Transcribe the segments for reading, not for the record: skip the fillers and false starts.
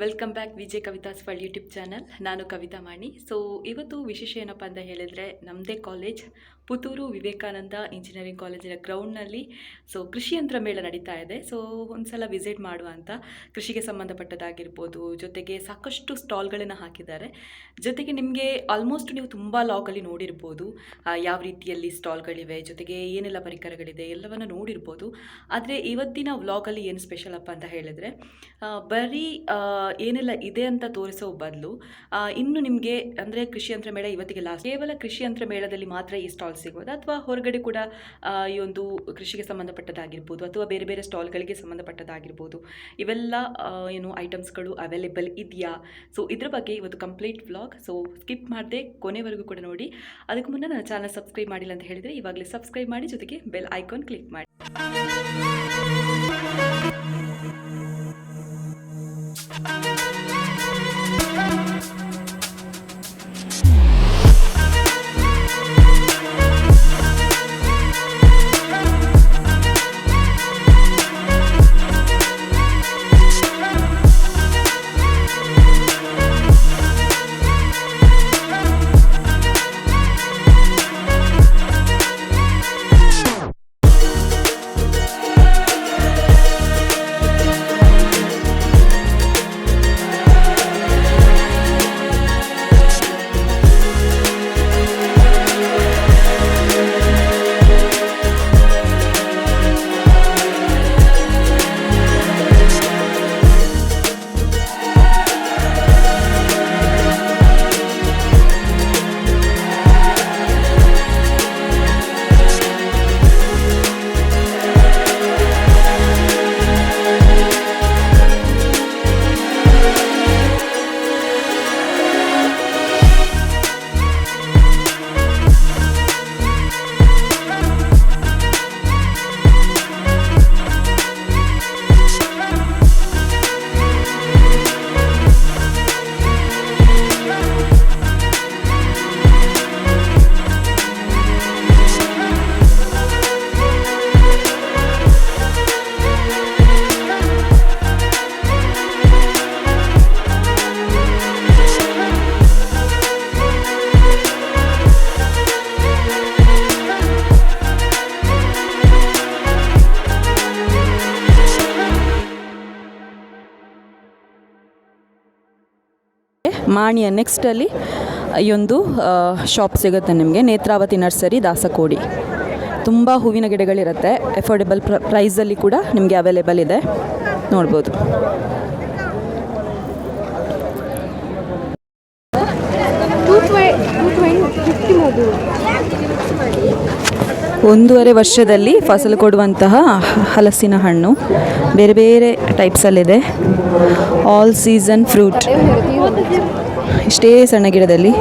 Welcome back VJ Kavitha's world YouTube channel. ನಾನು ಕವಿತಾ ಮಾಣಿ. So ಇವತ್ತು ವಿಶೇಷ ಏನಪ್ಪ ಅಂತ ಹೇಳಿದರೆ, ನಮ್ಮದೇ ಕಾಲೇಜ್ ಪುತ್ತೂರು ವಿವೇಕಾನಂದ ಇಂಜಿನಿಯರಿಂಗ್ ಕಾಲೇಜಿನ ಗ್ರೌಂಡ್ನಲ್ಲಿ ಕೃಷಿ ಯಂತ್ರ ಮೇಳ ನಡೀತಾ ಇದೆ. ಒಂದು ಸಲ ವಿಸಿಟ್ ಮಾಡುವ ಅಂತ. ಕೃಷಿಗೆ ಸಂಬಂಧಪಟ್ಟದಾಗಿರ್ಬೋದು, ಜೊತೆಗೆ ಸಾಕಷ್ಟು ಸ್ಟಾಲ್ಗಳನ್ನು ಹಾಕಿದ್ದಾರೆ. ಜೊತೆಗೆ ನಿಮಗೆ ಆಲ್ಮೋಸ್ಟ್ ನೀವು ತುಂಬ ಲಾಗಲ್ಲಿ ನೋಡಿರ್ಬೋದು ಯಾವ ರೀತಿಯಲ್ಲಿ ಸ್ಟಾಲ್ಗಳಿವೆ, ಜೊತೆಗೆ ಏನೆಲ್ಲ ಪರಿಕರಗಳಿದೆ ಎಲ್ಲವನ್ನು ನೋಡಿರ್ಬೋದು. ಆದರೆ ಇವತ್ತಿನ ವ್ಲಾಗಲ್ಲಿ ಏನು ಸ್ಪೆಷಲ್ ಅಪ್ಪ ಅಂತ ಹೇಳಿದರೆ, ಬರೀ ಏನೆಲ್ಲ ಇದೆ ಅಂತ ತೋರಿಸೋ ಬದಲು ಇನ್ನು ನಿಮಗೆ ಅಂದರೆ ಕೃಷಿ ಯಂತ್ರ ಮೇಳ ಇವತ್ತಿಗೆ ಲಾಸ್ಟ್. ಕೇವಲ ಕೃಷಿ ಯಂತ್ರ ಮೇಳದಲ್ಲಿ ಮಾತ್ರ ಈ ಸ್ಟಾಲ್ ಸಿಗೋದು, ಅಥವಾ ಹೊರಗಡೆ ಕೂಡ ಈ ಒಂದು ಕೃಷಿಗೆ ಸಂಬಂಧಪಟ್ಟದಾಗಿರ್ಬೋದು, ಅಥವಾ ಬೇರೆ ಬೇರೆ ಸ್ಟಾಲ್ಗಳಿಗೆ ಸಂಬಂಧಪಟ್ಟದಾಗಿರ್ಬೋದು, ಇವೆಲ್ಲ ಏನು ಐಟಮ್ಸ್ಗಳು ಅವೈಲೇಬಲ್ ಇದೆಯಾ, ಇದ್ರ ಬಗ್ಗೆ ಇವತ್ತು ಕಂಪ್ಲೀಟ್ ವ್ಲಾಗ್. ಸ್ಕಿಪ್ ಮಾಡದೆ ಕೊನೆವರೆಗೂ ಕೂಡ ನೋಡಿ. ಅದಕ್ಕೆ ಮುನ್ನ ನನ್ನ ಚಾನಲ್ ಸಬ್ಸ್ಕ್ರೈಬ್ ಮಾಡಿಲ್ಲ ಅಂತ ಹೇಳಿದರೆ ಇವಾಗಲೇ ಸಬ್ಸ್ಕ್ರೈಬ್ ಮಾಡಿ, ಜೊತೆಗೆ ಬೆಲ್ ಐಕಾನ್ ಕ್ಲಿಕ್ ಮಾಡಿ. ಮಾಣಿಯ ನೆಕ್ಸ್ಟಲ್ಲಿ ಈ ಒಂದು ಶಾಪ್ ಸಿಗುತ್ತೆ ನಿಮಗೆ, ನೇತ್ರಾವತಿ ನರ್ಸರಿ, ದಾಸಕೋಡಿ. ತುಂಬ ಹೂವಿನ ಗಿಡಗಳಿರುತ್ತೆ, ಅಫೋರ್ಡೆಬಲ್ ಪ್ರೈಸಲ್ಲಿ ಕೂಡ ನಿಮಗೆ ಅವೈಲೇಬಲ್ ಇದೆ, ನೋಡ್ಬೋದು. ಒಂದೂವರೆ ವರ್ಷದಲ್ಲಿ ಫಸಲು ಕೊಡುವಂತಹ ಹಲಸಿನ ಹಣ್ಣು ಬೇರೆ ಬೇರೆ ಟೈಪ್ಸಲ್ಲಿದೆ. ಆಲ್ ಸೀಸನ್ ಫ್ರೂಟ್, ಇಷ್ಟೇ ಸಣ್ಣ ಗಿಡದಲ್ಲಿ.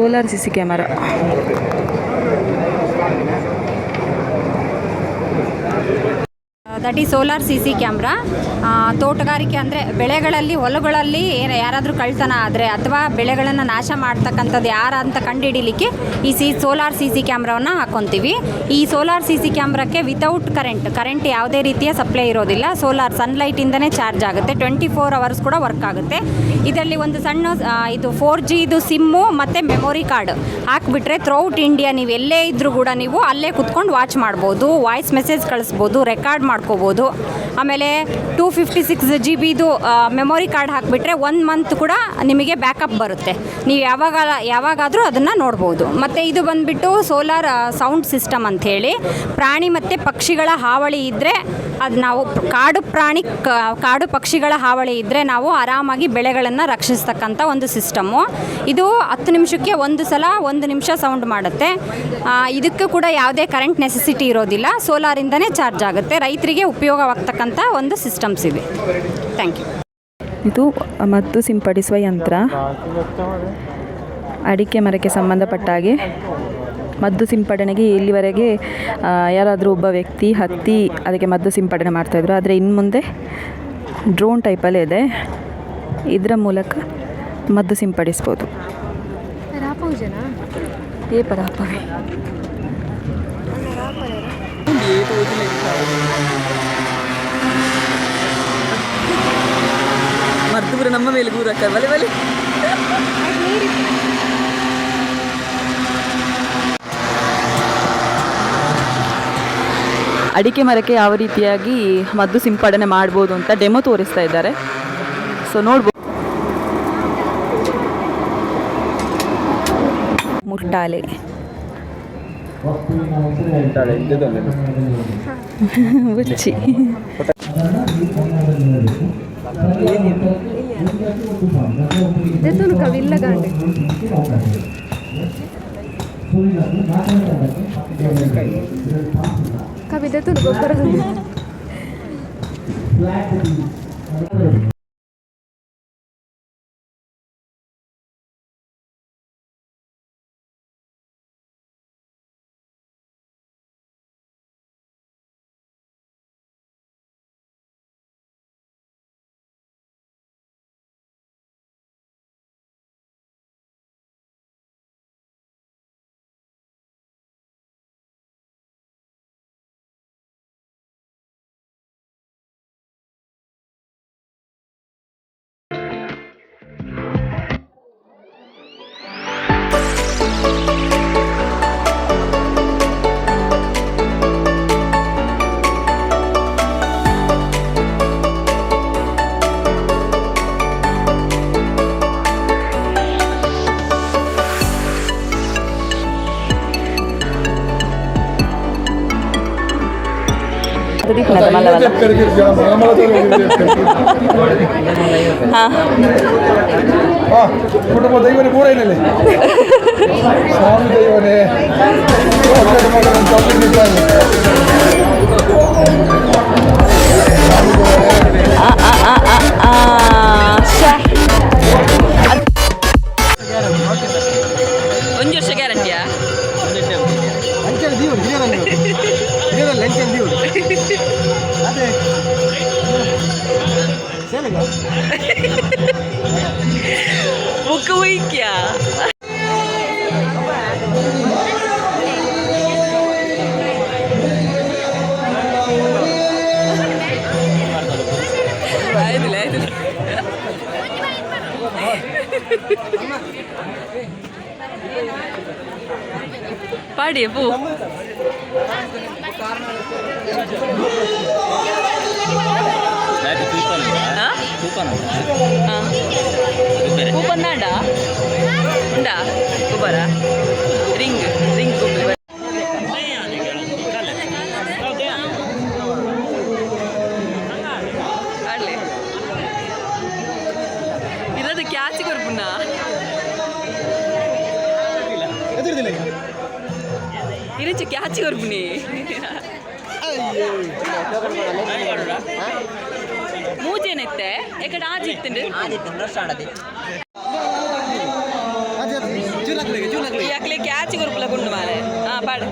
Solar CC camera. ದಟ್ ಈ ಸೋಲಾರ್ CC ಕ್ಯಾಮ್ರಾ. ತೋಟಗಾರಿಕೆ ಅಂದರೆ ಬೆಳೆಗಳಲ್ಲಿ ಹೊಲಗಳಲ್ಲಿ ಯಾರಾದರೂ ಕಳ್ತನ ಆದರೆ ಅಥವಾ ಬೆಳೆಗಳನ್ನು ನಾಶ ಮಾಡ್ತಕ್ಕಂಥದ್ದು ಯಾರಂತ ಕಂಡುಹಿಡಿಲಿಕ್ಕೆ ಈ ಸೋಲಾರ್ CC ಕ್ಯಾಮ್ರಾವನ್ನು ಹಾಕ್ಕೊತೀವಿ. ಈ ಸೋಲಾರ್ CC ಕ್ಯಾಮ್ರಾಕ್ಕೆ ವಿತೌಟ್ ಕರೆಂಟ್ ಯಾವುದೇ ರೀತಿಯ ಸಪ್ಲೈ ಇರೋದಿಲ್ಲ. ಸೋಲಾರ್ ಸನ್ಲೈಟಿಂದನೇ ಚಾರ್ಜ್ ಆಗುತ್ತೆ. 24 ಅವರ್ಸ್ ಕೂಡ ವರ್ಕ್ ಆಗುತ್ತೆ. ಇದರಲ್ಲಿ ಒಂದು ಸಣ್ಣ ಇದು 4G ಸಿಮ್ಮು ಮತ್ತು ಮೆಮೊರಿ ಕಾರ್ಡ್ ಹಾಕಿಬಿಟ್ರೆ ಥ್ರೂಔಟ್ ಇಂಡಿಯಾ ನೀವು ಎಲ್ಲೇ ಇದ್ದರೂ ಕೂಡ ನೀವು ಅಲ್ಲೇ ಕುತ್ಕೊಂಡು ವಾಚ್ ಮಾಡ್ಬೋದು, ವಾಯ್ಸ್ ಮೆಸೇಜ್ ಕಳಿಸ್ಬೋದು, ರೆಕಾರ್ಡ್ ಮಾಡ್ಕೋಬೋದು. ಆಮೇಲೆ 256 GB ಮೆಮೊರಿ ಕಾರ್ಡ್ ಹಾಕಿಬಿಟ್ರೆ 1 ಮಂತ್ ಕೂಡ ನಿಮಗೆ ಬ್ಯಾಕಪ್ ಬರುತ್ತೆ. ನೀವು ಯಾವಾಗಾದರೂ ಅದನ್ನು ನೋಡ್ಬೋದು. ಮತ್ತು ಇದು ಬಂದುಬಿಟ್ಟು ಸೋಲಾರ್ ಸೌಂಡ್ ಸಿಸ್ಟಮ್ ಅಂಥೇಳಿ ಪ್ರಾಣಿ ಮತ್ತು ಪಕ್ಷಿಗಳ ಹಾವಳಿ ಇದ್ದರೆ ಅದು ನಾವು ಕಾಡು ಪಕ್ಷಿಗಳ ಹಾವಳಿ ಇದ್ದರೆ ನಾವು ಆರಾಮಾಗಿ ಬೆಳೆಗಳನ್ನು ರಕ್ಷಿಸ್ತಕ್ಕಂಥ ಒಂದು ಸಿಸ್ಟಮ್ಮು. ಇದು 10 ನಿಮಿಷಕ್ಕೆ ಒಂದು ಸಲ 1 ನಿಮಿಷ ಸೌಂಡ್ ಮಾಡುತ್ತೆ. ಇದಕ್ಕೂ ಕೂಡ ಯಾವುದೇ ಕರೆಂಟ್ ನೆಸೆಸಿಟಿ ಇರೋದಿಲ್ಲ. ಸೋಲಾರಿಂದನೇ ಚಾರ್ಜ್ ಆಗುತ್ತೆ. ರೈತರಿಗೆ ಉಪಯೋಗವಾಗ್ತಕ್ಕಂಥ ಒಂದು ಸಿಸ್ಟಮ್ಸ್ ಇವೆ. Thank you. ಇದು ಮದ್ದು ಸಿಂಪಡಿಸುವ ಯಂತ್ರ. ಅಡಿಕೆ ಮರಕ್ಕೆ ಸಂಬಂಧಪಟ್ಟ ಹಾಗೆ ಮದ್ದು ಸಿಂಪಡಣೆಗೆ ಇಲ್ಲಿವರೆಗೆ ಯಾರಾದರೂ ಒಬ್ಬ ವ್ಯಕ್ತಿ ಹತ್ತಿ ಅದಕ್ಕೆ ಮದ್ದು ಸಿಂಪಡಣೆ ಮಾಡ್ತಾಯಿದ್ರು. ಆದರೆ ಇನ್ನು ಮುಂದೆ ಡ್ರೋನ್ ಟೈಪಲ್ಲೇ ಇದೆ. ಇದರ ಮೂಲಕ ಮದ್ದು ಸಿಂಪಡಿಸ್ಬೋದು. ಮದ್ದು ಪೂರ ನಮ್ಮ ಮೇಲೆ ಕೂರಕ್ಕ ಬಲೆ ಬಲೆ. ಅಡಿಕೆ ಮರಕ್ಕೆ ಯಾವ ರೀತಿಯಾಗಿ ಮದ್ದು ಸಿಂಪಡಣೆ ಮಾಡ್ಬೋದು ಅಂತ ಡೆಮೋ ತೋರಿಸ್ತಾ ಇದ್ದಾರೆ. ಸೊ ನೋಡ್ಬೋದು. ಮುಟ್ಟಾಲೆ ಬುಚ್ಚಿ ಕವಿತೆ ಗೊಬ್ಬರ ಕುಟುಂಬ ದೈವನೇ ಪೂರ ಏನಲ್ಲಿ ಸ್ವಾಮಿ ದೈವನೇ ಒಂದು ವರ್ಷ ಗ್ಯಾರಂಟಿಯಾ? ಬುಕ್ ಹೋಯ್ಕ್ಯಾ? ಆಯ್ತಿಲ್ಲ ಆಯ್ತಿಲ್ಲ. ಪಾಡಿ ಪೂ ಕೂಪನ್ ದಾಂಡ ಉಂಡಾ ಗೊಬ್ಬರ ರಿಂಗ್ ಗೊಬ್ಬರ ಆಡ್ಲಿ ಇರೋದು ಕ್ಯಾಚಿ ಕೊರ್ಪುನ್ನ ಇರಚು ಕ್ಯಾಚಿ ಕೊರ್ಪುನಿ ಮೂಜೇನೈತೆ ಎಕಡೆ ಆಜಿತ್ತುಂಡು ಕ್ಯಾಚ್ ಗುರುಪುಲ ಗುಂಡು ಮಾರೆ ಹಾಂ ಪಾಡು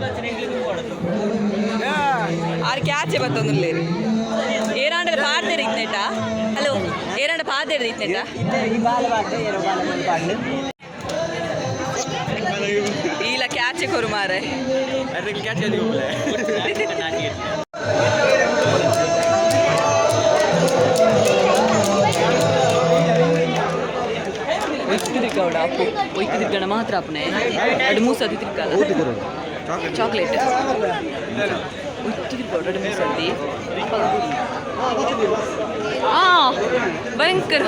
ಆರು ಕ್ಯಾಚೆ ಬತ್ತೊಂದು ಏರಾಂಡ ಪಾಡ್ದೇರಿ ಇತ್ನೇಟ ಹಲೋ ಏರಾಂಡ ಪಾಡ್ದೇರಿ ಇತ್ನೇಟ ಇಲ್ಲ ಕ್ಯಾಚೆ ಕೊರು ಮಾರೆ ಒಯ್ತಿದ್ರಿಕೌಡ ಅಪ್ಪು ಒಯ್ತಿದ್ರಿಕಣ ಮಾತ್ರ ಅಪ್ಪನೆ ಎರಡು ಮೂರು ಸತಿ ತಿರ್ಕಲ್ಲ ಚಾಕ್ಲೇಟ್ ಒಯ್ತಿದ್ರಿಕೌಡ ಎರಡು ಮೂರು ಸತಿ ಭಯಂಕರ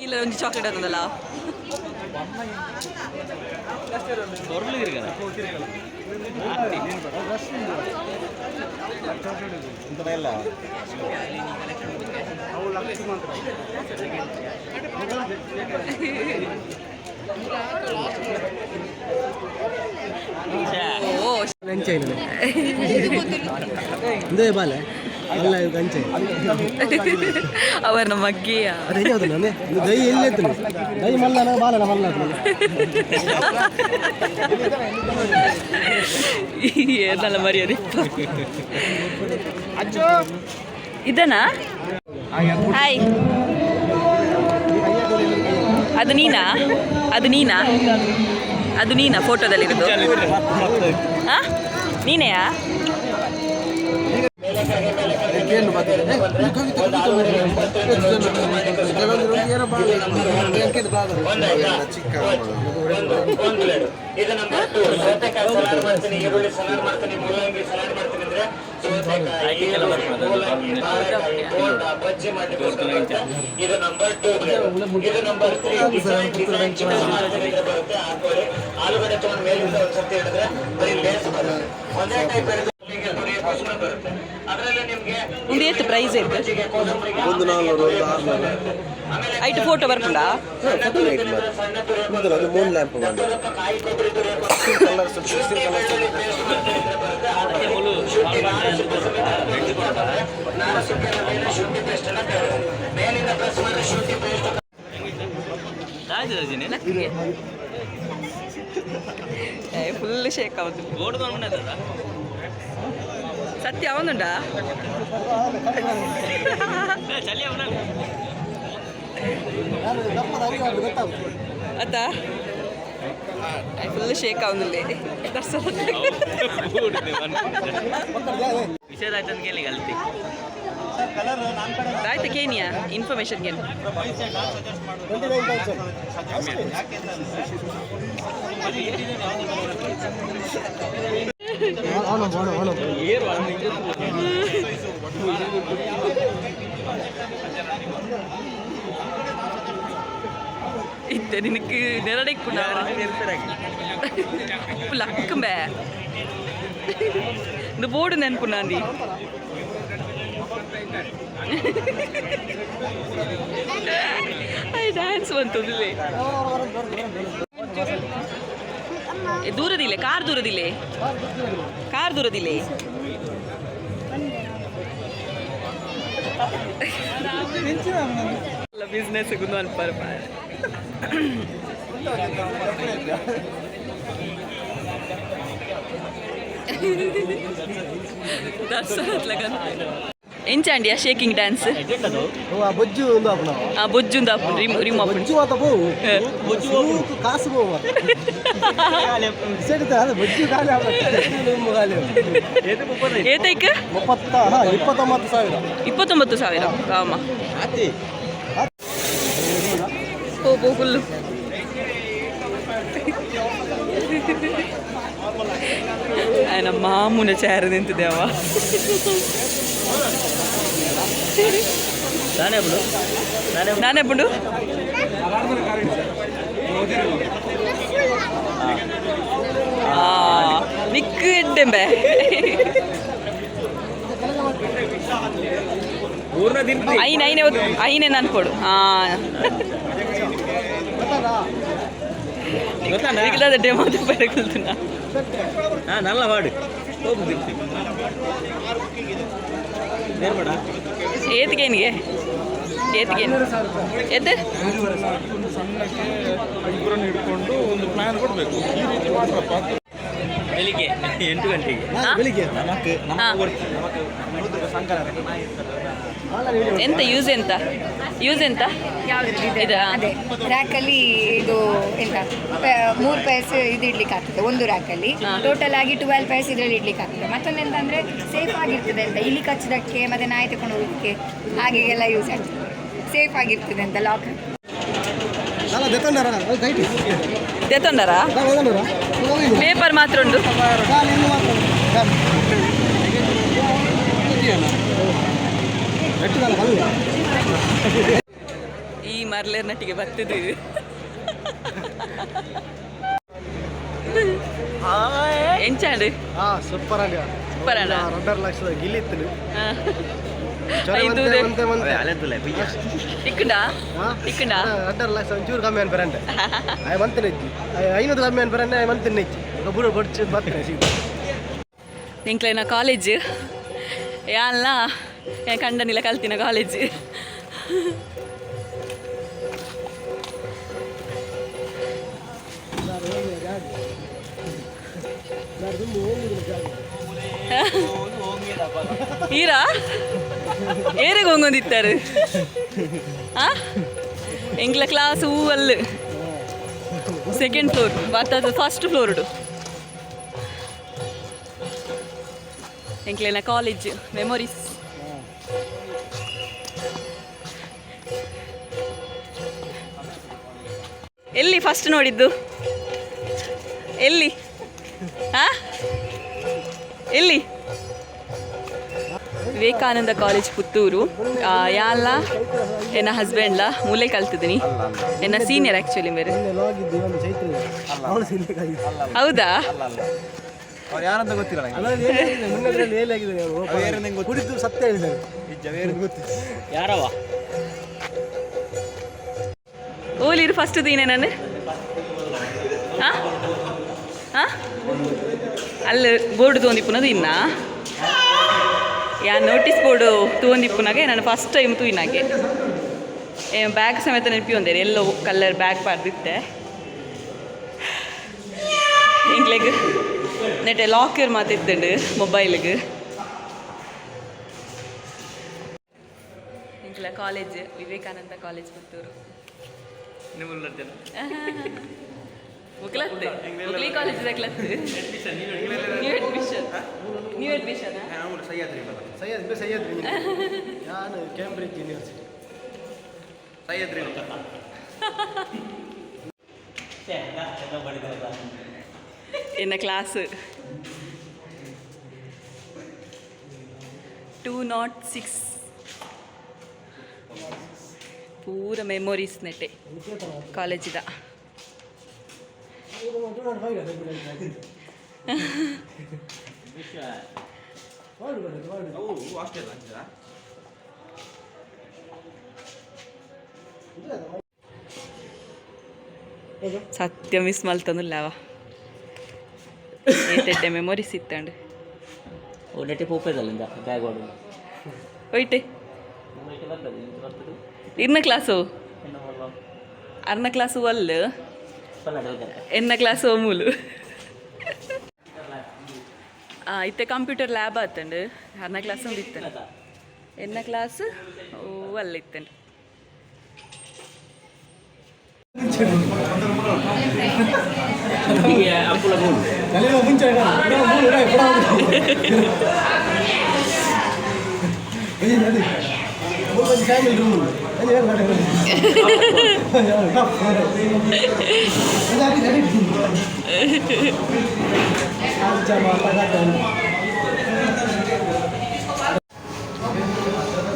ಇಲ್ಲ ಒಂದು ಚಾಕ್ಲೇಟ್ ಅದಲ್ಲ ಅವರ ಮಗ್ಗೆಯ ಏನಲ್ಲ ಮರ್ಯಾದೆ ಇದನಾ ಹಾಯ್ ಅದು ನೀನಾ ಅದು ನೀನಾ ಫೋಟೋದಲ್ಲಿರೋದು ಹಾಂ ನೀನೆಯಾ ಇದು ನಂಬರ್ 2 ಸೌತೆಕಾಯಿ ಸಲಾಡ್ ಮಾಡ್ತೀನಿ, ಈರುಳ್ಳಿ ಸಲಾಡ್ ಮಾಡ್ತೀನಿ, ಮೂಲಂಗಿ ಸಲಾಡ್ ಮಾಡ್ತೀನಿ ಅಂದ್ರೆ ಸೌತೆಕಾಯಿ, ಈರುಳ್ಳಿ, ಮೂಲಂಗಿ, ಬಾಳೆಕಾಯಿ, ಬೋಂಡ, ಬಜ್ಜಿ ಮಾಡಿ ಕೊಡ್ತೀನಿ. ಇದು ನಂಬರ್ 2. ಇದು ನಂಬರ್ 3 ಡಿಸೈನ್ ಬರುತ್ತೆ. ಹಾಕೊಳ್ಳಿ. ಆಲೂಗಡ್ಡೆ ತಗೊಂಡು ಮೇಲಿಂದ ಒಂದು ಸತಿ ಹಿಡಿದ್ರೆ ಬರೀ ಲೇಸ್ ಬರುತ್ತೆ. ಒಂದೇ ಟೈಪ್ ಹಿಡಿದು ಬರುತ್ತೆ. ಅದರಲ್ಲಿ ನಿಮಗೆ ಇದು ಎಷ್ಟು ಪ್ರೈಸ್ ಐತೆ? ಐಟು ಫೋಟೋ ಬರ್ಕೊಂಡಾ ಫುಲ್ ಶೇಕ್ ಆಗುತ್ತೆ ಸತ್ಯ ಅವನುಂಟಾ ಅತ್ತ ಫುಲ್ ಶೇಕ್ ಅವನಲ್ಲಿ ಆಯ್ತು ಕೇನಿಯಾ ಇನ್ಫಾರ್ಮೇಶನ್ ಏನು ഇത്ത നിനക്ക് ലക്കുമ്പേ ഇത് ബോർഡ് നെനപ്പുണ്ണാന്തി ಡ್ಯಾನ್ಸ್ ಬಂತದಿല്ലേ ದೂರದಿಲ್ಲ ಕಾರ್ ದೂರದಿಲ್ಲ ಬಿಸ್ನೆಸ್ ಅನ್ಪಾರ ఎంచండి ఆ షేకింగ్ డాన్స్ బొజ్జు ఉందాపున ఆ బొజ్జు ఉందాపు రిమ్ అప్పుడు బొజ్జు అత పో బొజ్జు కాసు పో ಸೆಡ್ತಾ ಬೊಜ್ಜು ಖಾಲಿ ಏತೈಕ 29,000 ಕಾಮ ಹೋಗು ಫುಲ್ಲು ఆయన మామూలు చేర నింతుదేవా నానెప్పుడు నిక్కు ఎడ్డెంబే అయినే అన్కోడు డెమో పెరుగుతున్నా నల్ల వాడు ಏತಿಗೆ ಏತ್ಗೆ ಎದ್ದು ಒಂದು ಸಣ್ಣಕ್ಕೆ ಇಬ್ಬರನ್ನು ಹಿಡ್ಕೊಂಡು ಒಂದು ಪ್ಲಾನ್ ಕೊಡಬೇಕು ಈ ರೀತಿ ಮಾಡ್ರಪ್ಪ ಅಂತ. ಬೆಳಿಗ್ಗೆ 8 ಗಂಟೆಗೆ ಬೆಳಿಗ್ಗೆ ಎಂತ ಯೂಸ್ ಎಂತ ಇದಾ ಅದೇ ರ್ಯಾಕಲ್ಲಿ ಇದು ಎಂತ 3 ಪೈರ್ಸ್ ಇದು ಇಡ್ಲಿಕ್ಕೆ ಆಗ್ತದೆ ಒಂದು ರ್ಯಾಕಲ್ಲಿ ಟೋಟಲ್ ಆಗಿ 12 ಪೈರ್ಸ್ ಇದರಲ್ಲಿ ಇಡ್ಲಿಕ್ಕೆ ಆಗ್ತದೆ. ಮತ್ತೊಂದು ಎಂತಂದ್ರೆ ಸೇಫ್ ಆಗಿರ್ತದೆ ಅಂತ ಇಲ್ಲಿ ಕಚ್ಚೋದಕ್ಕೆ ಮತ್ತೆ ನಾಯಿ ತಗೊಂಡು ಹೋಗೋದಕ್ಕೆ ಹಾಗೆಲ್ಲ ಯೂಸ್ ಆಗ್ತದೆ, ಸೇಫ್ ಆಗಿರ್ತದೆ ಅಂತ ಲಾಕ್. ತೆತ್ತೊಂಡರಾ ಪೇಪರ್ ಮಾತ್ರ ಉಂಟು. ಈ ಮರ್ಲೇರ್ ನಟಿಗೆ ಬರ್ತದೆ. ಎಂಚಾಂಡು ಸೂಪರ್ ಆಗ ಸೂಪರ್ ಅಣ್ಣ. 2 ಲಕ್ಷದ ಗಿಲ್ಲಿತ್ತು ಟಿಕ್ಕುಂಡ 2 ಲಕ್ಷ ಒಂಚೂರು ಕಮ್ಮಿ ಅನ್ ಬರಂಡೆ ಅಯ್ಯ ಮಂತನ ಇಜ್ಜಿ 500 ಕಮ್ಮಿ ಅನ್ ಬರಂಡೆ ಮಂತನ ಇಜ್ಜಿ ಬುಡ ಬಡ್ಚು ಬರ್ತೇನೆ ಸಿಗ ಎಂಕ್ಲೆನ ಕಾಲೇಜ್ ಯಾಲ್ಲ ಕಂಡನಿಲ್ಲ ಕಲ್ತಿನ ಕಾಲೇಜ್. ಈರಾ ಏರಿಗೆ ಹೋಗೊಂದಿತ್ತಾರೆ ಎಂಗ್ಲ ಕ್ಲಾಸ್ ಹೂವಲ್ಲು ಸೆಕೆಂಡ್ ಫ್ಲೋರ್ ಬರ್ತದ ಫಸ್ಟ್ ಫ್ಲೋರ್ಡು ಎಂಕ್ಲೆನ ಕಾಲೇಜ್ ಮೆಮೊರೀಸ್. ಎಲ್ಲಿ ಫಸ್ಟ್ ನೋಡಿದ್ದು ಎಲ್ಲಿ ಎಲ್ಲಿ ವಿವೇಕಾನಂದ ಕಾಲೇಜ್ ಪುತ್ತೂರು. ಯಾಲ್ಲ ಎನ್ನ ಹಸ್ಬೆಂಡ್ಲ ಮೂಲೆ ಕಲ್ತಿದ್ದೀನಿ, ಎನ್ನ ಸೀನಿಯರ್ ಆ್ಯಕ್ಚುಲಿ ಮೇರೆ. ಹೌದಾ ಯಾರಂತ ಗೊತ್ತಿಲ್ಲ ಕುಡಿದು ಸತ್ಯ ಯಾರವ ಓಲಿರು ಫಸ್ಟ್ ದೀನೆ ನಾನು ಅಲ್ಲಿ ಬೋರ್ಡ್ ತೊಗೊಂದಿಪ್ಪುನದು ಇನ್ನ ಯಾ ನೋಟಿಸ್ ಬೋರ್ಡು ತೊಗೊಂದಿಪ್ಪುನಾಗೆ ನಾನು ಫಸ್ಟ್ ಟೈಮ್ ತೂಯಿನಾಗೆ ಬ್ಯಾಗ್ ಸಮೇತ ನೆನಪಿ ಒಂದೇರಿ ಎಲ್ಲೋ ಕಲರ್ ಬ್ಯಾಗ್ ಪಾರ್ದಿತ್ತೆ ಇಂಗ್ಲೆಗ್ ನೆಟ್ಟೆ ಲಾಕರ್ ಮಾತಿತ್ತಂಡು ಮೊಬೈಲ್ಗೆ. ಇಂಗ್ಲ ಕಾಲೇಜ್ ವಿವೇಕಾನಂದ ಕಾಲೇಜ್ ಪುತ್ತೂರು. ಮುಕ್ಲತ್ತು ಮುಕ್ಲಿ ಕಾಲೇಜ್ದಾಗ ಕ್ಲತ್ತು ನ್ಯೂ ಅಡ್ಮಿಷನ್ ಸಹ್ಯಾದ್ರಿ ನಾನು ಕೇಂಬ್ರಿಡ್ಜ್ ಯೂನಿವರ್ಸಿಟಿ ಸಹ್ಯಾದ್ರಿ ಎನ್ನ ಕ್ಲಾಸ್ 206 ಪೂರ ಮೆಮೊರೀಸ್ ನೆಟ್ಟೆ ಕಾಲೇಜಿದ. ಸತ್ಯ ಮಿಸ್ ಮಲ್ತಂದಿಲ್ಲವ ಏತೆಟ್ಟೆ ಮೆಮೊರೀಸ್ ಇತ್ತಂಡು ನೆಟ್ಟಿ ಪೋಪೇದಲ್ಲಿಂದ ಬ್ಯಾಗ್ ಹೊಡು ಒಯ್ಟೆ ಇನ್ನ ಕ್ಲಾಸು ಅರ್ನ ಕ್ಲಾಸು ಅಲ್ಲು ಎನ್ನ ಕ್ಲಾಸು ಅಮೂಲು. ಇತ್ತೆ ಕಂಪ್ಯೂಟರ್ ಲ್ಯಾಬ್ ಆತಂಡು ಅರ್ನ ಕ್ಲಾಸ್ ಒಂದು ಇತ್ತಂಡು ಎನ್ನ ಕ್ಲಾಸ್ ಅಲ್ಲ ಇತ್ತಂಡು.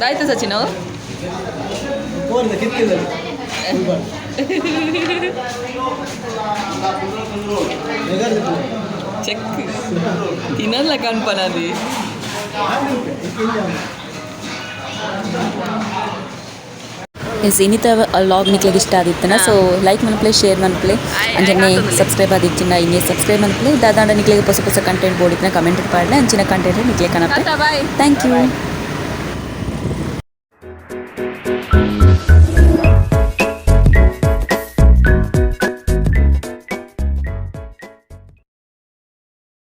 ಆಯ್ತು ಸಚಿನ್ ಚೆಕ್ ತಿನ್ನಲ್ಲ ಕಣ್ಪನದಿ. ಎಸ್ ಇನ್ನಿತ ಲಾಗ್ ನಿಕ್ಲಿಗೆ ಇಷ್ಟ ಆದಿತ್ತನ ಸೊ ಲೈಕ್ ಮನ್ಪ್ಲೆ ಶೇರ್ ಮನ್ಪ್ಲೆ ಅಂಜನೆ ಸಬ್ಸ್ಕ್ರೈಬ್ ಆದಿತ್ತಿನ ಇನ್ನೇ ಸಬ್ಸ್ಕ್ರೈಬ್ ಮನ್ಪ್ಲೆ ದಾದಾಂಡ ನಿಕ್ಲಿಗೆ ಹೊಸ ಹೊಸ ಕಂಟೆಂಟ್ ಬೋಡಿತ್ತಿನ ಕಮೆಂಟ್ ಪಾಡ್ಲೆ ಅಂಚಿನ ಕಂಟೆಂಟ್ ನಿಕ್ಲೆ ಕನಪ್ಲೆ. Thank you.